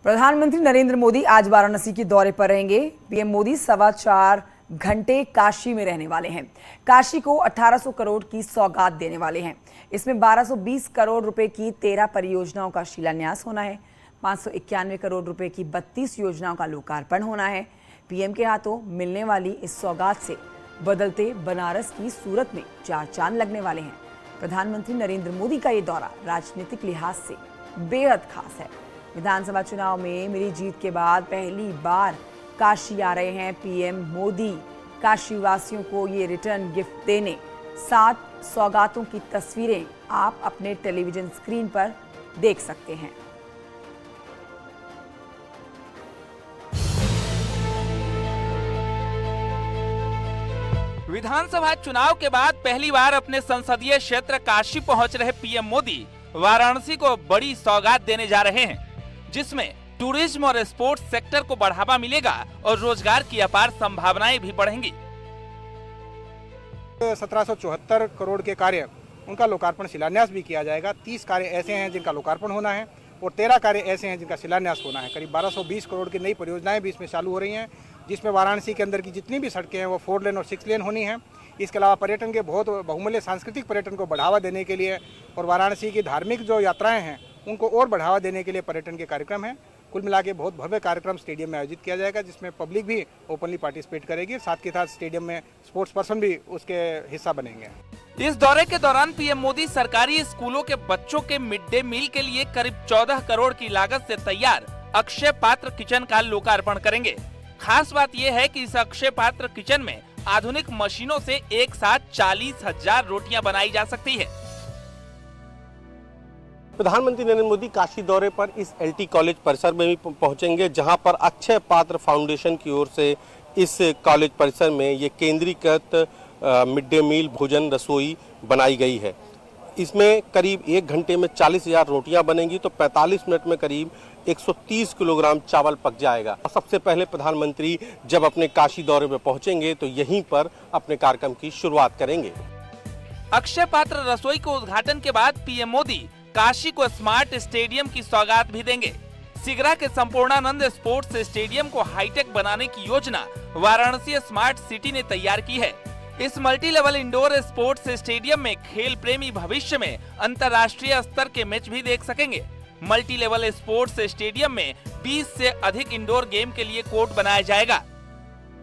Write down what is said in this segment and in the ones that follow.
प्रधानमंत्री नरेंद्र मोदी आज वाराणसी के दौरे पर रहेंगे। पीएम मोदी 4.25 घंटे काशी में रहने वाले हैं। काशी को 1800 करोड़ की सौगात देने वाले हैं। इसमें 1220 करोड़ रुपए की 13 परियोजनाओं का शिलान्यास होना है। 591 करोड़ रुपए की 32 योजनाओं का लोकार्पण होना है। पीएम के हाथों मिलने वाली इस सौगात से बदलते बनारस की सूरत में 4 चांद लगने वाले हैं। प्रधानमंत्री नरेंद्र मोदी का ये दौरा राजनीतिक लिहाज से बेहद खास है। विधानसभा चुनाव में मिली जीत के बाद पहली बार काशी आ रहे हैं पीएम मोदी। काशी वासियों को ये रिटर्न गिफ्ट देने 7 सौगातों की तस्वीरें आप अपने टेलीविजन स्क्रीन पर देख सकते हैं। विधानसभा चुनाव के बाद पहली बार अपने संसदीय क्षेत्र काशी पहुंच रहे पीएम मोदी वाराणसी को बड़ी सौगात देने जा रहे हैं, जिसमें टूरिज्म और स्पोर्ट्स सेक्टर को बढ़ावा मिलेगा और रोजगार की अपार संभावनाएं भी बढ़ेंगी। 1774 करोड़ के कार्य उनका लोकार्पण शिलान्यास भी किया जाएगा। 30 कार्य ऐसे हैं जिनका लोकार्पण होना है और 13 कार्य ऐसे हैं जिनका शिलान्यास होना है। करीब 1220 करोड़ की नई परियोजनाएं भी इसमें चालू हो रही हैं, जिसमें वाराणसी के अंदर की जितनी भी सड़कें हैं वो 4 लेन और 6 लेन होनी है। इसके अलावा पर्यटन के बहुत बहुमूल्य सांस्कृतिक पर्यटन को बढ़ावा देने के लिए और वाराणसी की धार्मिक जो यात्राएं हैं उनको और बढ़ावा देने के लिए पर्यटन के कार्यक्रम हैं। कुल मिला के बहुत भव्य कार्यक्रम स्टेडियम में आयोजित किया जाएगा, जिसमें पब्लिक भी ओपनली पार्टिसिपेट करेगी। साथ के साथ स्टेडियम में स्पोर्ट्स पर्सन भी उसके हिस्सा बनेंगे। इस दौरे के दौरान पीएम मोदी सरकारी स्कूलों के बच्चों के मिड डे मील के लिए करीब 14 करोड़ की लागत से तैयार अक्षय पात्र किचन का लोकार्पण करेंगे। खास बात यह है कि इस अक्षय पात्र किचन में आधुनिक मशीनों से एक साथ 40,000 रोटियां बनाई जा सकती है। प्रधानमंत्री नरेंद्र मोदी काशी दौरे पर इस एलटी कॉलेज परिसर में भी पहुंचेंगे, जहां पर अक्षय पात्र फाउंडेशन की ओर से इस कॉलेज परिसर में ये केंद्रीकृत मिड डे मील भोजन रसोई बनाई गई है। इसमें करीब 1 घंटे में 40,000 रोटियां बनेंगी तो 45 मिनट में करीब 130 किलोग्राम चावल पक जाएगा। सबसे पहले प्रधानमंत्री जब अपने काशी दौरे में पहुंचेंगे तो यहीं पर अपने कार्यक्रम की शुरुआत करेंगे। अक्षय पात्र रसोई के उद्घाटन के बाद पीएम मोदी काशी को स्मार्ट स्टेडियम की सौगात भी देंगे। सिगरा के संपूर्णानंद स्पोर्ट्स स्टेडियम को हाईटेक बनाने की योजना वाराणसी स्मार्ट सिटी ने तैयार की है। इस multi level indoor sports stadium में खेल प्रेमी भविष्य में अंतर्राष्ट्रीय स्तर के मैच भी देख सकेंगे। मल्टी लेवल स्पोर्ट्स स्टेडियम में 20 से अधिक इंडोर गेम के लिए कोर्ट बनाया जाएगा।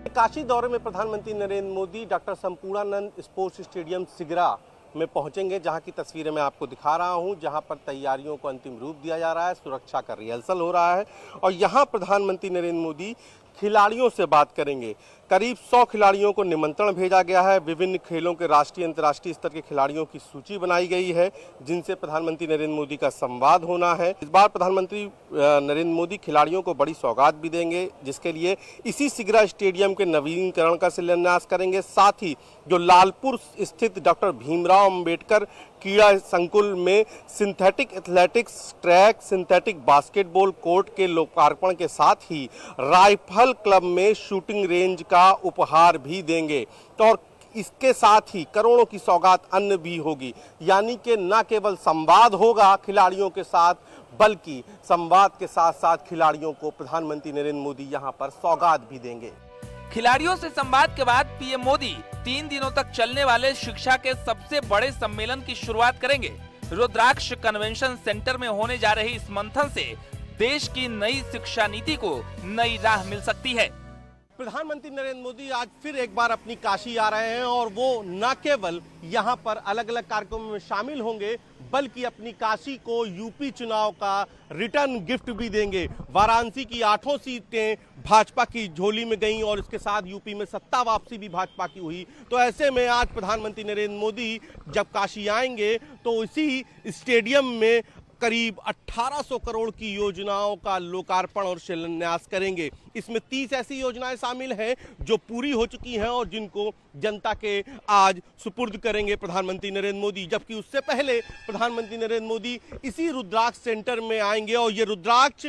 काशी दौरे में प्रधानमंत्री Narendra Modi doctor Sampurnanand sports stadium Sigra में पहुंचेंगे, जहां की तस्वीरें मैं आपको दिखा रहा हूं, जहां पर तैयारियों को अंतिम रूप दिया जा रहा है, सुरक्षा का रिहर्सल हो रहा है और यहां प्रधानमंत्री नरेंद्र मोदी खिलाड़ियों से बात करेंगे। करीब 100 खिलाड़ियों को निमंत्रण भेजा गया है। विभिन्न खेलों के राष्ट्रीय अंतर्राष्ट्रीय स्तर के खिलाड़ियों की सूची बनाई गई है, जिनसे प्रधानमंत्री नरेंद्र मोदी का संवाद होना है। इस बार प्रधानमंत्री नरेंद्र मोदी खिलाड़ियों को बड़ी सौगात भी देंगे, जिसके लिए इसी सिगरा स्टेडियम के नवीनीकरण का शिलान्यास करेंगे। साथ ही जो लालपुर स्थित डॉक्टर भीमराव अंबेडकर क्रीड़ा संकुल में synthetic athletics track, synthetic basketball court के लोकार्पण के साथ ही राइफल क्लब में शूटिंग रेंज का उपहार भी देंगे। तो और इसके साथ ही करोड़ों की सौगात अन्य भी होगी, यानी कि न केवल संवाद होगा खिलाड़ियों के साथ, बल्कि संवाद के साथ साथ खिलाड़ियों को प्रधानमंत्री नरेंद्र मोदी यहां पर सौगात भी देंगे। खिलाड़ियों से संवाद के बाद पीएम मोदी 3 दिनों तक चलने वाले शिक्षा के सबसे बड़े सम्मेलन की शुरुआत करेंगे। रुद्राक्ष कन्वेंशन सेंटर में होने जा रही इस मंथन से देश की नई शिक्षा नीति को नई राह मिल सकती है। प्रधानमंत्री नरेंद्र मोदी आज फिर एक बार अपनी काशी आ रहे हैं और वो न केवल यहाँ पर अलग अलग कार्यक्रमों में शामिल होंगे, बल्कि अपनी काशी को यूपी चुनाव का रिटर्न गिफ्ट भी देंगे। वाराणसी की 8 सीटें भाजपा की झोली में गईं और इसके साथ यूपी में सत्ता वापसी भी भाजपा की हुई। तो ऐसे में आज प्रधानमंत्री नरेंद्र मोदी जब काशी आएंगे तो इसी स्टेडियम में करीब 1800 करोड़ की योजनाओं का लोकार्पण और शिलान्यास करेंगे। इसमें 30 ऐसी योजनाएं शामिल हैं जो पूरी हो चुकी हैं और जिनको जनता के आज सुपुर्द करेंगे प्रधानमंत्री नरेंद्र मोदी। जबकि उससे पहले प्रधानमंत्री नरेंद्र मोदी इसी रुद्राक्ष सेंटर में आएंगे और ये रुद्राक्ष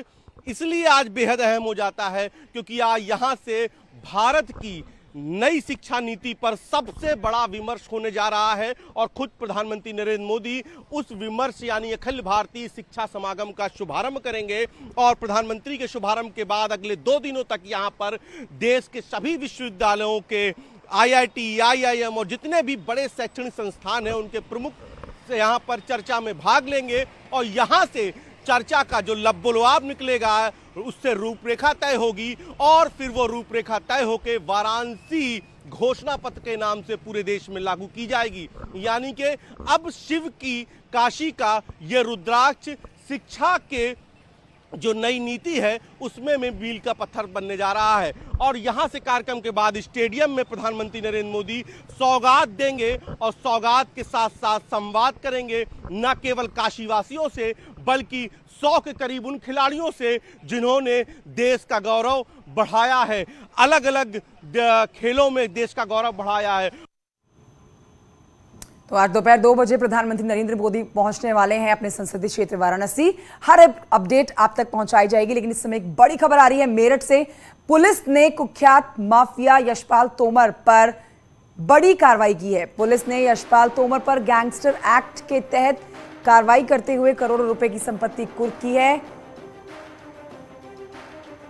इसलिए आज बेहद अहम हो जाता है क्योंकि आज यहाँ से भारत की नई शिक्षा नीति पर सबसे बड़ा विमर्श होने जा रहा है और खुद प्रधानमंत्री नरेंद्र मोदी उस विमर्श यानी अखिल भारतीय शिक्षा समागम का शुभारंभ करेंगे और प्रधानमंत्री के शुभारंभ के बाद अगले 2 दिनों तक यहां पर देश के सभी विश्वविद्यालयों के IIT, IIM और जितने भी बड़े शैक्षणिक संस्थान हैं उनके प्रमुख से यहाँ पर चर्चा में भाग लेंगे और यहाँ से चर्चा का जो लबोलवाब निकलेगा उससे रूपरेखा तय होगी और फिर वो रूपरेखा तय होकर वाराणसी घोषणा पत्र के नाम से पूरे देश में लागू की जाएगी। यानी कि अब शिव की काशी का ये रुद्राक्ष शिक्षा के जो नई नीति है उसमें मील का पत्थर बनने जा रहा है और यहां से कार्यक्रम के बाद स्टेडियम में प्रधानमंत्री नरेंद्र मोदी सौगात देंगे और सौगात के साथ साथ संवाद करेंगे न केवल काशीवासियों से बल्कि 100 के करीब उन खिलाड़ियों से जिन्होंने देश का गौरव बढ़ाया है, अलग अलग खेलों में देश का गौरव बढ़ाया है। तो आज दोपहर 2 बजे प्रधानमंत्री नरेंद्र मोदी पहुंचने वाले हैं अपने संसदीय क्षेत्र वाराणसी। हर अपडेट आप तक पहुंचाई जाएगी, लेकिन इस समय एक बड़ी खबर आ रही है मेरठ से। पुलिस ने कुख्यात माफिया यशपाल तोमर पर बड़ी कार्रवाई की है। पुलिस ने यशपाल तोमर पर गैंगस्टर एक्ट के तहत कार्रवाई करते हुए करोड़ों रुपए की संपत्ति कुर्क की है।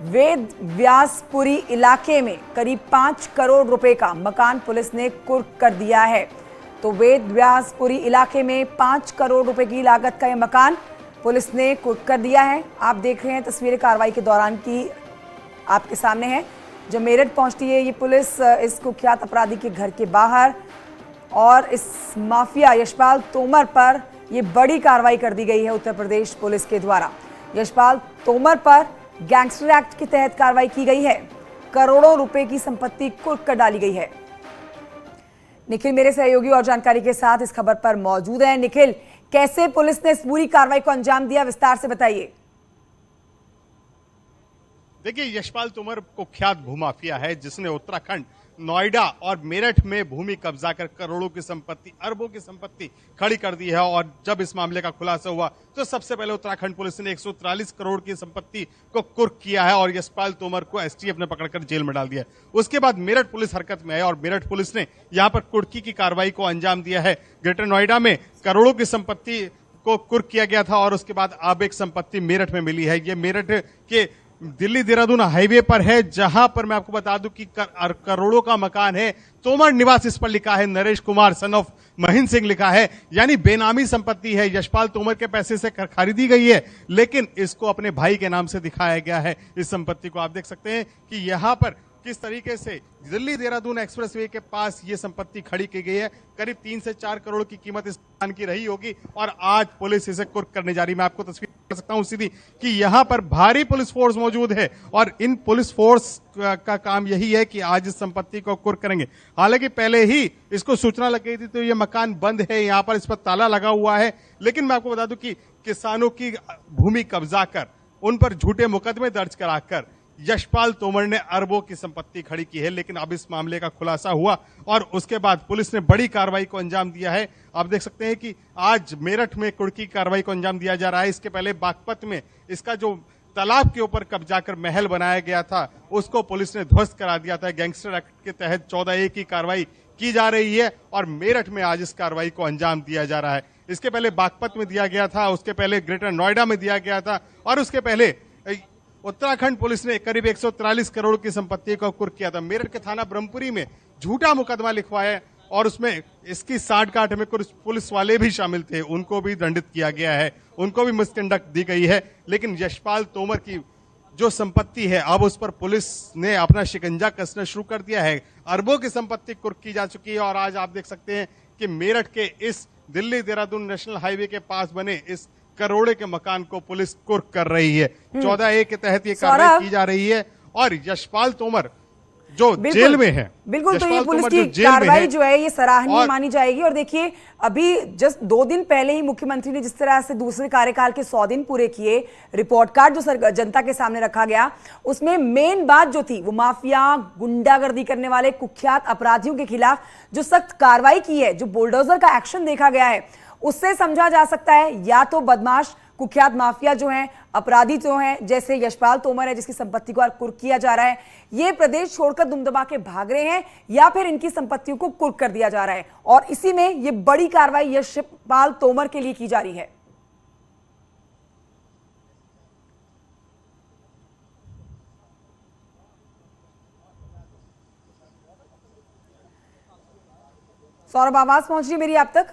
वेद व्यासपुरी इलाके में करीब 5 करोड़ रुपए का मकान पुलिस ने कुर्क कर दिया है। तो वेद व्यासपुरी इलाके में 5 करोड़ रुपए की लागत का यह मकान पुलिस ने कुर्क कर दिया है। आप देख रहे हैं तस्वीरें कार्रवाई के दौरान की आपके सामने है। जब मेरठ पहुंचती है ये पुलिस इस कुख्यात अपराधी के घर के बाहर और इस माफिया यशपाल तोमर पर ये बड़ी कार्रवाई कर दी गई है उत्तर प्रदेश पुलिस के द्वारा। यशपाल तोमर पर गैंगस्टर एक्ट के तहत कार्रवाई की गई है। करोड़ों रुपए की संपत्ति कुर्क कर डाली गई है। निखिल मेरे सहयोगी और जानकारी के साथ इस खबर पर मौजूद है। निखिल, कैसे पुलिस ने इस पूरी कार्रवाई को अंजाम दिया, विस्तार से बताइए। देखिए, यशपाल तोमर कुख्यात भूमाफिया है जिसने उत्तराखंड, नोएडा और मेरठ में भूमि कब्जा कर करोड़ों की संपत्ति, अरबों की संपत्ति खड़ी कर दी है। और जब इस मामले का खुलासा हुआ तो सबसे पहले उत्तराखंड पुलिस ने 143 करोड़ की संपत्ति को कुर्क किया है और यशपाल तोमर को STF ने पकड़कर जेल में डाल दिया। उसके बाद मेरठ पुलिस हरकत में आई और मेरठ पुलिस ने यहां पर कुर्की की कार्रवाई को अंजाम दिया है। ग्रेटर नोएडा में करोड़ों की संपत्ति को कुर्क किया गया था और उसके बाद अब एक संपत्ति मेरठ में मिली है। ये मेरठ के दिल्ली देहरादून हाईवे पर है, जहां पर मैं आपको बता दूं कि करोड़ों का मकान है। तोमर निवास इस पर लिखा है, नरेश कुमार सन ऑफ महेंद्र सिंह लिखा है, यानी बेनामी संपत्ति है। यशपाल तोमर के पैसे से खरीदी गई है, लेकिन इसको अपने भाई के नाम से दिखाया गया है। इस संपत्ति को आप देख सकते हैं कि यहां पर किस तरीके से दिल्ली देहरादून एक्सप्रेसवे के पास ये संपत्ति खड़ी की गई है। करीब 3 से 4 करोड़ की कीमत इस मकान की रही होगी और आज पुलिस इसे कुर्क करने जा रही है। मैं आपको तस्वीर कर सकता हूं सीधी कि यहां पर भारी पुलिस फोर्स मौजूद है और इन पुलिस फोर्स का काम यही है कि आज इस संपत्ति को कुर्क करेंगे। हालांकि पहले ही इसको सूचना लग गई थी तो ये मकान बंद है, यहाँ पर इस पर ताला लगा हुआ है। लेकिन मैं आपको बता दूं कि किसानों की भूमि कब्जा कर उन पर झूठे मुकदमे दर्ज कराकर यशपाल तोमर ने अरबों की संपत्ति खड़ी की है। लेकिन अब इस मामले का खुलासा हुआ और उसके बाद पुलिस ने बड़ी कार्रवाई को अंजाम दिया है। आप देख सकते हैं कि आज मेरठ में कुर्की कार्रवाई को अंजाम दिया जा रहा है। इसके पहले बागपत में इसका जो तालाब के ऊपर कब्जा कर महल बनाया गया था उसको पुलिस ने ध्वस्त करा दिया था। गैंगस्टर एक्ट के तहत 14A की कार्रवाई की जा रही है और मेरठ में आज इस कार्रवाई को अंजाम दिया जा रहा है। इसके पहले बागपत में दिया गया था, उसके पहले ग्रेटर नोएडा में दिया गया था और उसके पहले उत्तराखंड पुलिस ने करीब 143 करोड़ की संपत्ति को कुर्क किया था। मेरठ के थाना ब्रह्मपुरी में झूठा मुकदमा लिखवाया और उसमें इसकी साठगांठ में कुछ पुलिस वाले भी शामिल थे, उनको भी दंडित किया गया है, उनको भी मिसकंडक्ट दी गई है। लेकिन यशपाल तोमर की जो संपत्ति है अब उस पर पुलिस ने अपना शिकंजा कसना शुरू कर दिया है। अरबों की संपत्ति कुर्क की जा चुकी है और आज आप देख सकते हैं कि मेरठ के इस दिल्ली देहरादून नेशनल हाईवे के पास बने इस करोड़े के मकान को पुलिस कुर्क कर रही है। 14A के तहत ये कार्रवाई की जा रही है और यशपाल तोमर जो जेल में है, बिल्कुल, तो ये पुलिस की कार्रवाई जो है ये सराहनीय मानी जाएगी। और देखिए, अभी जस्ट 2 दिन पहले ही मुख्यमंत्री ने जिस तरह से दूसरे कार्यकाल के 100 दिन पूरे किए, रिपोर्ट कार्ड जो जनता के सामने रखा गया, उसमें मेन बात जो थी वो माफिया, गुंडागर्दी करने वाले कुख्यात अपराधियों के खिलाफ जो सख्त कार्रवाई की है, जो बुलडोजर का एक्शन देखा गया है, उससे समझा जा सकता है या तो बदमाश कुख्यात माफिया जो हैं, अपराधी जो हैं, जैसे यशपाल तोमर है जिसकी संपत्ति को कुर्क किया जा रहा है, ये प्रदेश छोड़कर दुमदमा के भाग रहे हैं या फिर इनकी संपत्तियों को कुर्क कर दिया जा रहा है। और इसी में ये बड़ी कार्रवाई यशपाल तोमर के लिए की जा रही है। सौरभ, आवाज पहुंच रही है मेरी आप तक?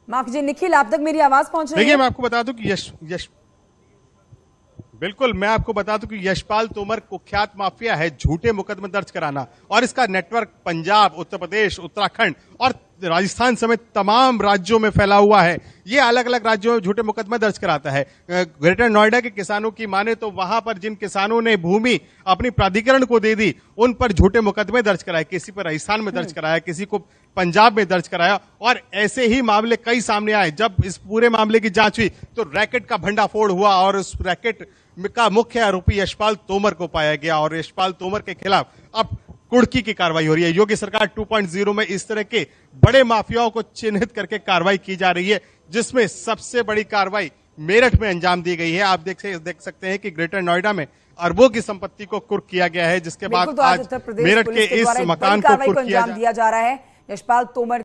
माफ कीजिए निखिल, आप तक मेरी आवाज पहुंच रही है? देखिए, मैं आपको बता दूं कि बिल्कुल, मैं आपको बता दूं कि यशपाल तोमर कुख्यात माफिया है झूठे मुकदमे दर्ज कराना, और इसका नेटवर्क पंजाब, उत्तर प्रदेश, उत्तराखंड और राजस्थान समेत तमाम राज्यों में फैला हुआ है। ये अलग अलग राज्यों में झूठे मुकदमे दर्ज कराता है। ग्रेटर नोएडा के किसानों की माने तो वहां पर जिन किसानों ने भूमि अपनी प्राधिकरण को दे दी, उन पर झूठे मुकदमे दर्ज कराए। किसी पर राजस्थान में दर्ज कराया, किसी को पंजाब में दर्ज कराया, और ऐसे ही मामले कई सामने आए। जब इस पूरे मामले की जांच हुई तो रैकेट का भंडाफोड़ हुआ और उस रैकेट का मुख्य आरोपी यशपाल तोमर को पाया गया, और यशपाल तोमर के खिलाफ अब कुर्की की कार्रवाई हो रही है। योगी सरकार 2.0 में इस तरह के बड़े माफियाओं को चिन्हित करके कार्रवाई की जा रही है, जिसमें सबसे बड़ी कार्रवाई मेरठ में अंजाम दी गई है। आप देख सकते हैं कि ग्रेटर नोएडा में अरबों की संपत्ति को कुर्क किया गया है, जिसके बाद आज मेरठ के इस मकान को कुर्क किया दिया जा रहा है। यशपाल तोमर